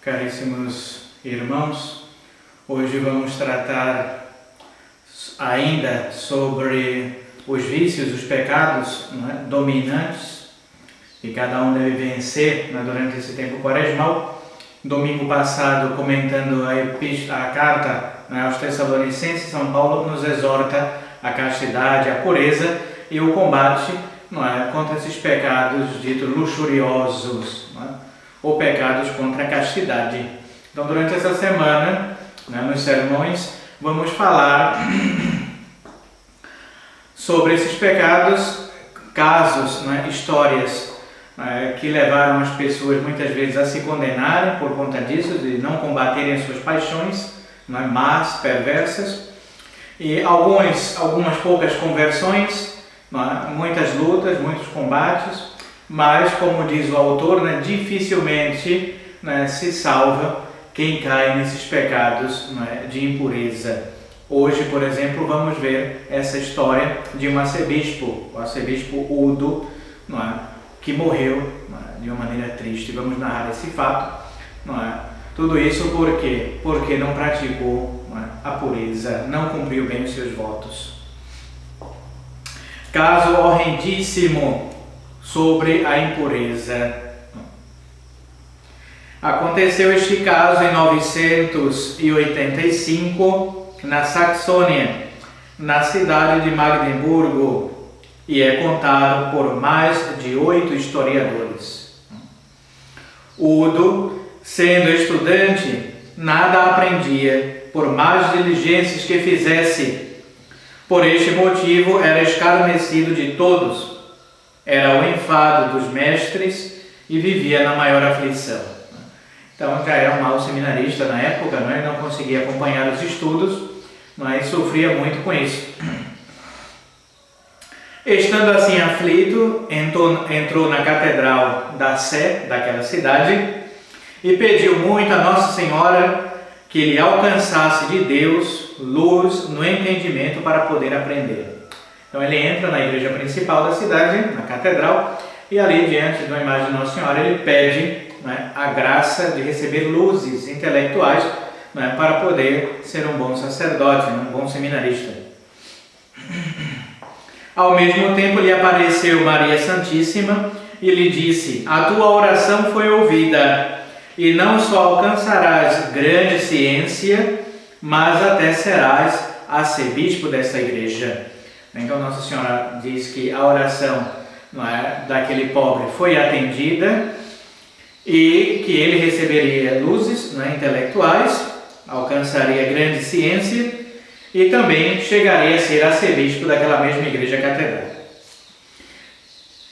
Caríssimos irmãos, hoje vamos tratar ainda sobre os vícios, os pecados, dominantes, que cada um deve vencer durante esse tempo quaresmal. Domingo passado, comentando a carta aos Tessalonicenses, São Paulo nos exorta a castidade, a pureza e o combate contra esses pecados ditos luxuriosos, ou pecados contra a castidade. Então, durante essa semana, nos sermões, vamos falar sobre esses pecados, casos, histórias que levaram as pessoas muitas vezes a se condenarem por conta disso, de não combaterem as suas paixões más, perversas, e algumas poucas conversões, muitas lutas, muitos combates, mas, como diz o autor, dificilmente se salva quem cai nesses pecados de impureza. Hoje, por exemplo, vamos ver essa história de um arcebispo, o arcebispo Udo, que morreu de uma maneira triste. Vamos narrar esse fato. Tudo isso por quê? Porque não praticou a pureza, não cumpriu bem os seus votos. Caso horrendíssimo sobre a impureza. Aconteceu este caso em 985, na Saxônia, na cidade de Magdeburgo, e é contado por mais de 8 historiadores. Udo, sendo estudante, nada aprendia, por mais diligências que fizesse. Por este motivo era escarnecido de todos, era o enfado dos mestres e vivia na maior aflição. Então já era um mau seminarista na época, e não conseguia acompanhar os estudos, e sofria muito com isso. Estando assim aflito, entrou na catedral da Sé, daquela cidade, e pediu muito a Nossa Senhora que lhe alcançasse de Deus luz no entendimento para poder aprender. Então ele entra na igreja principal da cidade, na catedral, e ali diante de uma imagem de Nossa Senhora ele pede a graça de receber luzes intelectuais para poder ser um bom sacerdote, um bom seminarista. Ao mesmo tempo lhe apareceu Maria Santíssima e lhe disse: a tua oração foi ouvida, e não só alcançarás grande ciência, mas até serás arcebispo desta igreja. Então Nossa Senhora diz que a oração daquele pobre foi atendida e que ele receberia luzes intelectuais, alcançaria grande ciência e também chegaria a ser arcebispo daquela mesma igreja catedral.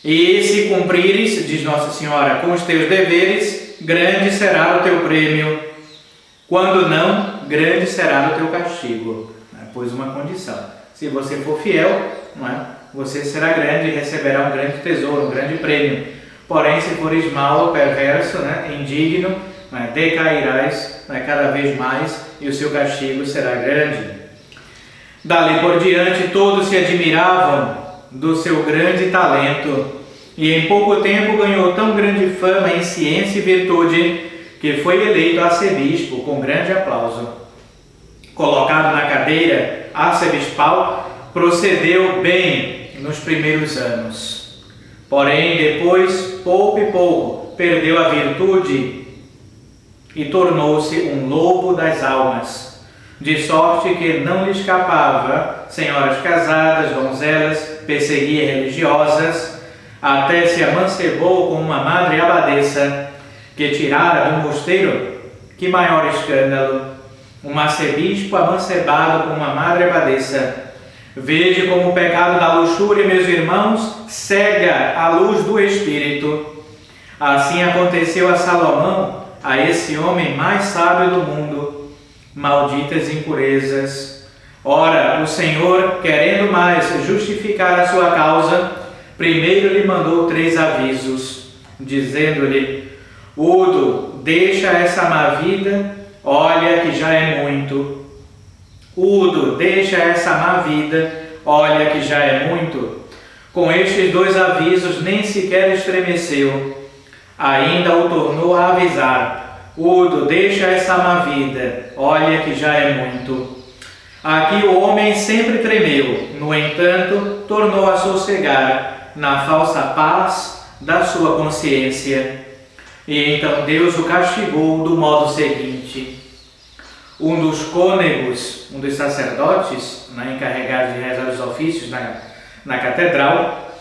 E se cumprires, diz Nossa Senhora, com os teus deveres, grande será o teu prêmio. Quando não, grande será o teu castigo. Pois uma condição: se você for fiel, você será grande e receberá um grande tesouro, um grande prêmio. Porém, se fores mau, perverso, indigno, decairás cada vez mais e o seu castigo será grande. Dali por diante, todos se admiravam do seu grande talento, e em pouco tempo ganhou tão grande fama em ciência e virtude que foi eleito arcebispo com grande aplauso. Colocado na cadeira arcebispal, procedeu bem nos primeiros anos. Porém, depois, pouco e pouco, perdeu a virtude e tornou-se um lobo das almas, de sorte que não lhe escapava senhoras casadas, donzelas, perseguia religiosas, até se amancebou com uma madre abadesa que tirara do mosteiro. Que maior escândalo! Um arcebispo amancebado com uma madre abadesa. Vede como o pecado da luxúria, meus irmãos, cega a luz do Espírito. Assim aconteceu a Salomão, a esse homem mais sábio do mundo. Malditas impurezas! Ora, o Senhor, querendo mais justificar a sua causa, primeiro lhe mandou 3 avisos, dizendo-lhe: Udo, deixa essa má vida, olha que já é muito. Udo, deixa essa má vida, olha que já é muito. Com estes 2 avisos nem sequer estremeceu. Ainda o tornou a avisar: Udo, deixa essa má vida, olha que já é muito. Aqui o homem sempre tremeu, no entanto, tornou a sossegar na falsa paz da sua consciência. E então Deus o castigou do modo seguinte. Um dos cônegos, um dos sacerdotes, encarregados de rezar os ofícios na catedral,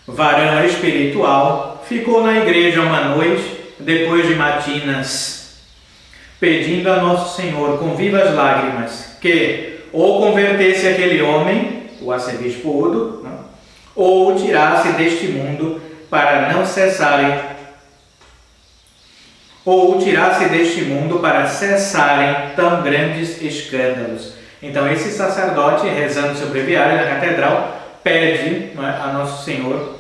varão espiritual, ficou na igreja uma noite, depois de matinas, pedindo a Nosso Senhor com vivas lágrimas que ou convertesse aquele homem, o arcebispo Udo, ou o tirasse deste mundo para não cessarem, ou o tirasse deste mundo para cessarem tão grandes escândalos. Então esse sacerdote, rezando seu breviário na catedral, pede a Nosso Senhor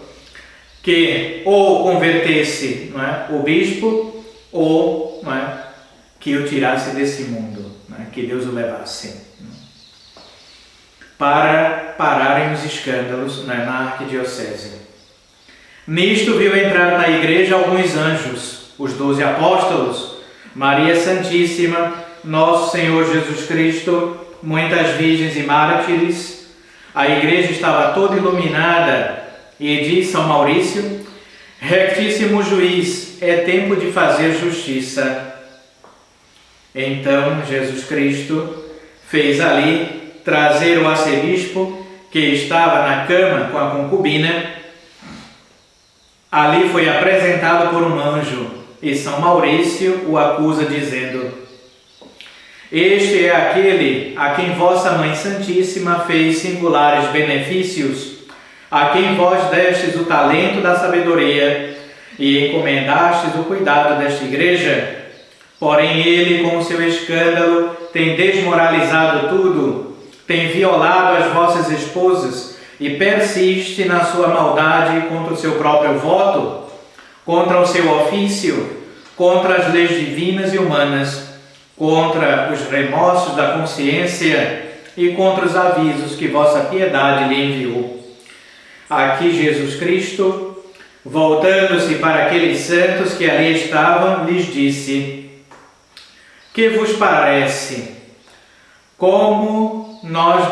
que ou convertesse o bispo ou que o tirasse desse mundo, que Deus o levasse, para pararem os escândalos na arquidiocese. Nisto viu entrar na igreja alguns anjos, os 12 apóstolos, Maria Santíssima, Nosso Senhor Jesus Cristo, muitas virgens e mártires. A igreja estava toda iluminada e diz São Maurício: rectíssimo juiz, é tempo de fazer justiça. Então Jesus Cristo fez ali trazer o arcebispo, que estava na cama com a concubina. Ali foi apresentado por um anjo, e São Maurício o acusa dizendo: este é aquele a quem vossa Mãe Santíssima fez singulares benefícios, a quem vós destes o talento da sabedoria e encomendastes o cuidado desta igreja. Porém ele, com o seu escândalo, tem desmoralizado tudo, tem violado as vossas esposas e persiste na sua maldade contra o seu próprio voto, contra o seu ofício, contra as leis divinas e humanas, contra os remorsos da consciência e contra os avisos que vossa piedade lhe enviou. Aqui Jesus Cristo, voltando-se para aqueles santos que ali estavam, lhes disse: que vos parece? Como nos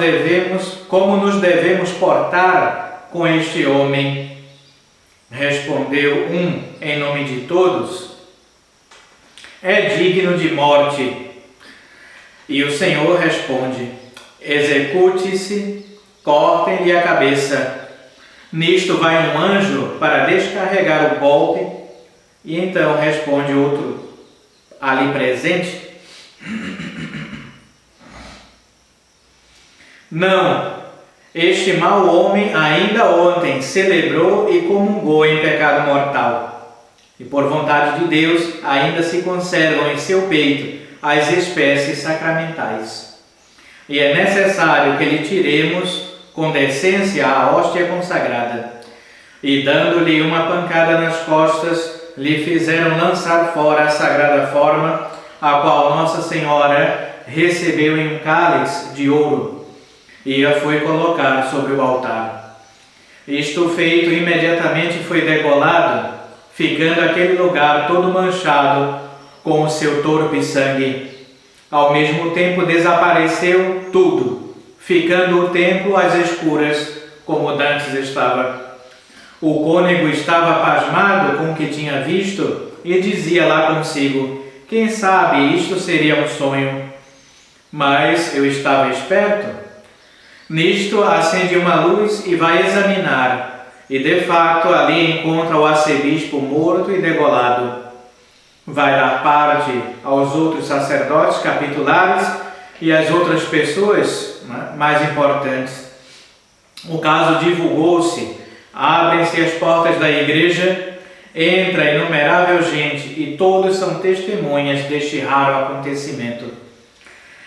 devemos portar com este homem? Respondeu um em nome de todos: é digno de morte. E o Senhor responde: execute-se, cortem-lhe a cabeça. Nisto vai um anjo para descarregar o golpe, e então responde outro ali presente: não, este mau homem ainda ontem celebrou e comungou em pecado mortal, e por vontade de Deus ainda se conservam em seu peito as espécies sacramentais. E é necessário que lhe tiremos com decência a hóstia consagrada. E dando-lhe uma pancada nas costas, lhe fizeram lançar fora a sagrada forma, a qual Nossa Senhora recebeu em um cálice de ouro, e a foi colocar sobre o altar. Isto feito, imediatamente foi degolado, ficando aquele lugar todo manchado com o seu torpe sangue. Ao mesmo tempo desapareceu tudo, ficando o templo às escuras, como dantes estava. O cônego estava pasmado com o que tinha visto e dizia lá consigo: quem sabe isto seria um sonho? Mas eu estava esperto. Nisto acende uma luz e vai examinar, e de fato ali encontra o arcebispo morto e degolado. Vai dar parte aos outros sacerdotes capitulares e às outras pessoas mais importantes. O caso divulgou-se, abrem-se as portas da igreja, entra inumerável gente e todos são testemunhas deste raro acontecimento.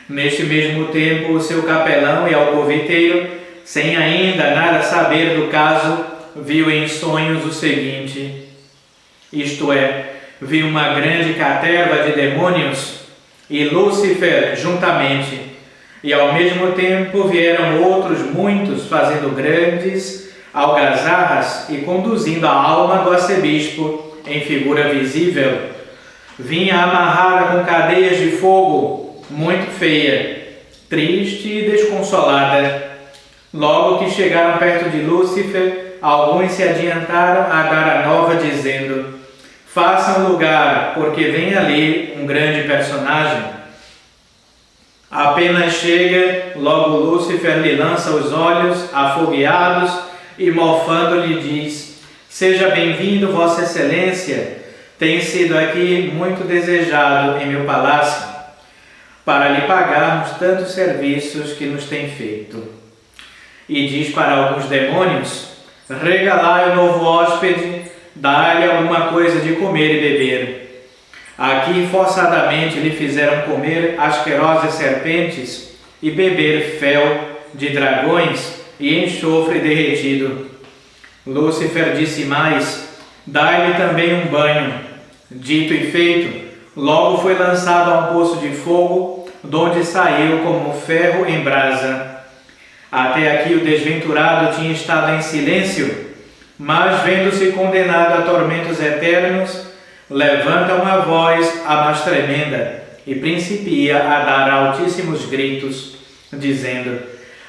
Neste mesmo tempo, o seu capelão e alcoviteiro, sem ainda nada saber do caso, viu em sonhos o seguinte, isto é, viu uma grande caterva de demônios e Lúcifer juntamente, e ao mesmo tempo vieram outros muitos fazendo grandes algazarras e conduzindo a alma do arcebispo em figura visível, vinha amarrada com cadeias de fogo, muito feia, triste e desconsolada. Logo que chegaram perto de Lúcifer, alguns se adiantaram a dar a nova, dizendo: façam lugar, porque vem ali um grande personagem. Apenas chega, logo Lúcifer lhe lança os olhos afogueados e, mofando, lhe diz: seja bem-vindo, Vossa Excelência. Tem sido aqui muito desejado em meu palácio, para lhe pagarmos tantos serviços que nos tem feito. E diz para alguns demônios: regalai o novo hóspede, dai-lhe alguma coisa de comer e beber. Aqui forçadamente lhe fizeram comer asquerosas serpentes e beber fel de dragões e enxofre derretido. Lúcifer disse mais: dai-lhe também um banho. Dito e feito, logo foi lançado a um poço de fogo, donde saiu como ferro em brasa. Até aqui o desventurado tinha estado em silêncio, mas vendo-se condenado a tormentos eternos, levanta uma voz a mais tremenda e principia a dar altíssimos gritos, dizendo: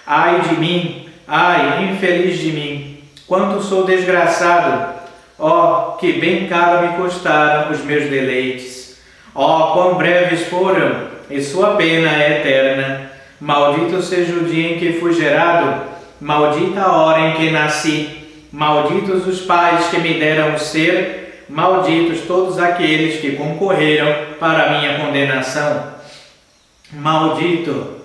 ai de mim, ai, infeliz de mim, quanto sou desgraçado! Ó, que bem caro me custaram os meus deleites! Ó, quão breves foram, e sua pena é eterna! Maldito seja o dia em que fui gerado, maldita a hora em que nasci, malditos os pais que me deram o ser, malditos todos aqueles que concorreram para a minha condenação. Maldito!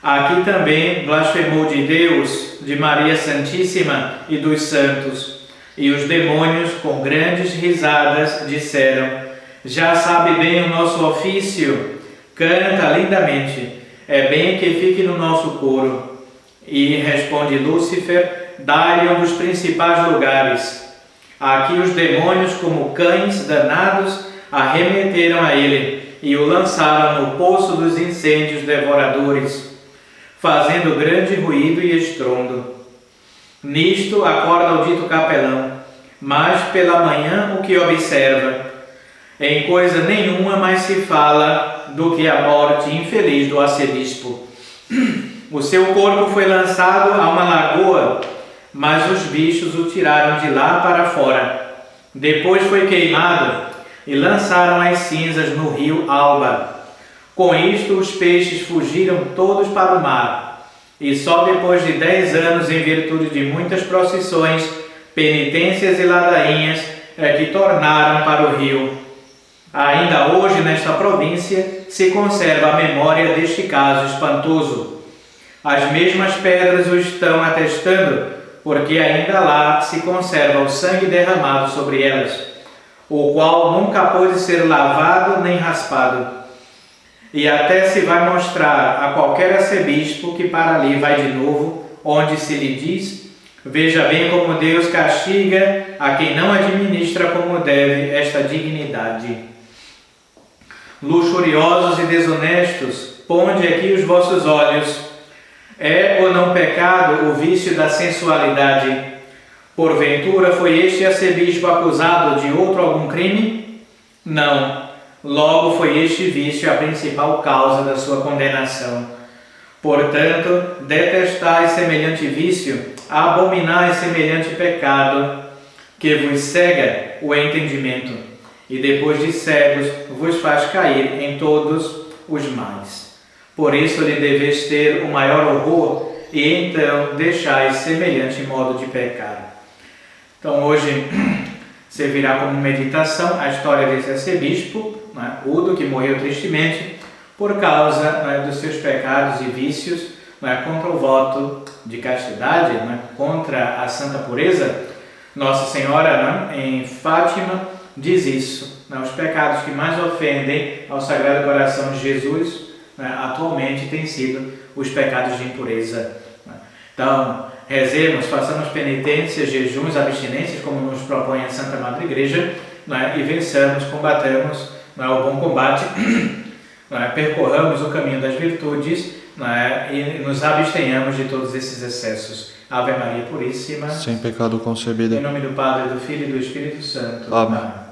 Aqui também blasfemou de Deus, de Maria Santíssima e dos santos. E os demônios, com grandes risadas, disseram: já sabe bem o nosso ofício, canta lindamente, é bem que fique no nosso coro. E responde Lúcifer: dá-lhe um dos principais lugares. Aqui os demônios, como cães danados, arremeteram a ele e o lançaram no poço dos incêndios devoradores, fazendo grande ruído e estrondo. Nisto acorda o dito capelão, mas pela manhã o que observa? Em coisa nenhuma mais se fala do que a morte infeliz do arcebispo. O seu corpo foi lançado a uma lagoa, mas os bichos o tiraram de lá para fora. Depois foi queimado e lançaram as cinzas no rio Alba. Com isto os peixes fugiram todos para o mar. E só depois de 10 anos, em virtude de muitas procissões, penitências e ladainhas, é que tornaram para o rio. Ainda hoje, nesta província, se conserva a memória deste caso espantoso. As mesmas pedras o estão atestando, porque ainda lá se conserva o sangue derramado sobre elas, o qual nunca pôde ser lavado nem raspado. E até se vai mostrar a qualquer arcebispo que para ali vai de novo, onde se lhe diz: veja bem como Deus castiga a quem não administra como deve esta dignidade. Luxuriosos e desonestos, ponde aqui os vossos olhos. É ou não pecado o vício da sensualidade? Porventura foi este arcebispo acusado de outro algum crime? Não. Logo foi este vício a principal causa da sua condenação. Portanto, detestai semelhante vício, abominai semelhante pecado, que vos cega o entendimento, e depois de cegos vos faz cair em todos os males. Por isso lhe deveis ter o maior horror, e então deixais semelhante modo de pecar. Então hoje servirá como meditação a história desse arcebispo, Udo, que morreu tristemente por causa dos seus pecados e vícios, contra o voto de castidade, contra a santa pureza. Nossa Senhora, em Fátima, diz isso. Os pecados que mais ofendem ao Sagrado Coração de Jesus, atualmente têm sido os pecados de impureza. Então, rezemos, façamos penitências, jejuns, abstinências, como nos propõe a Santa Madre Igreja, e vençamos, combatamos o bom combate, percorramos o caminho das virtudes, e nos abstenhamos de todos esses excessos. Ave Maria Puríssima, sem pecado concebida. Em nome do Padre, do Filho e do Espírito Santo. Amém.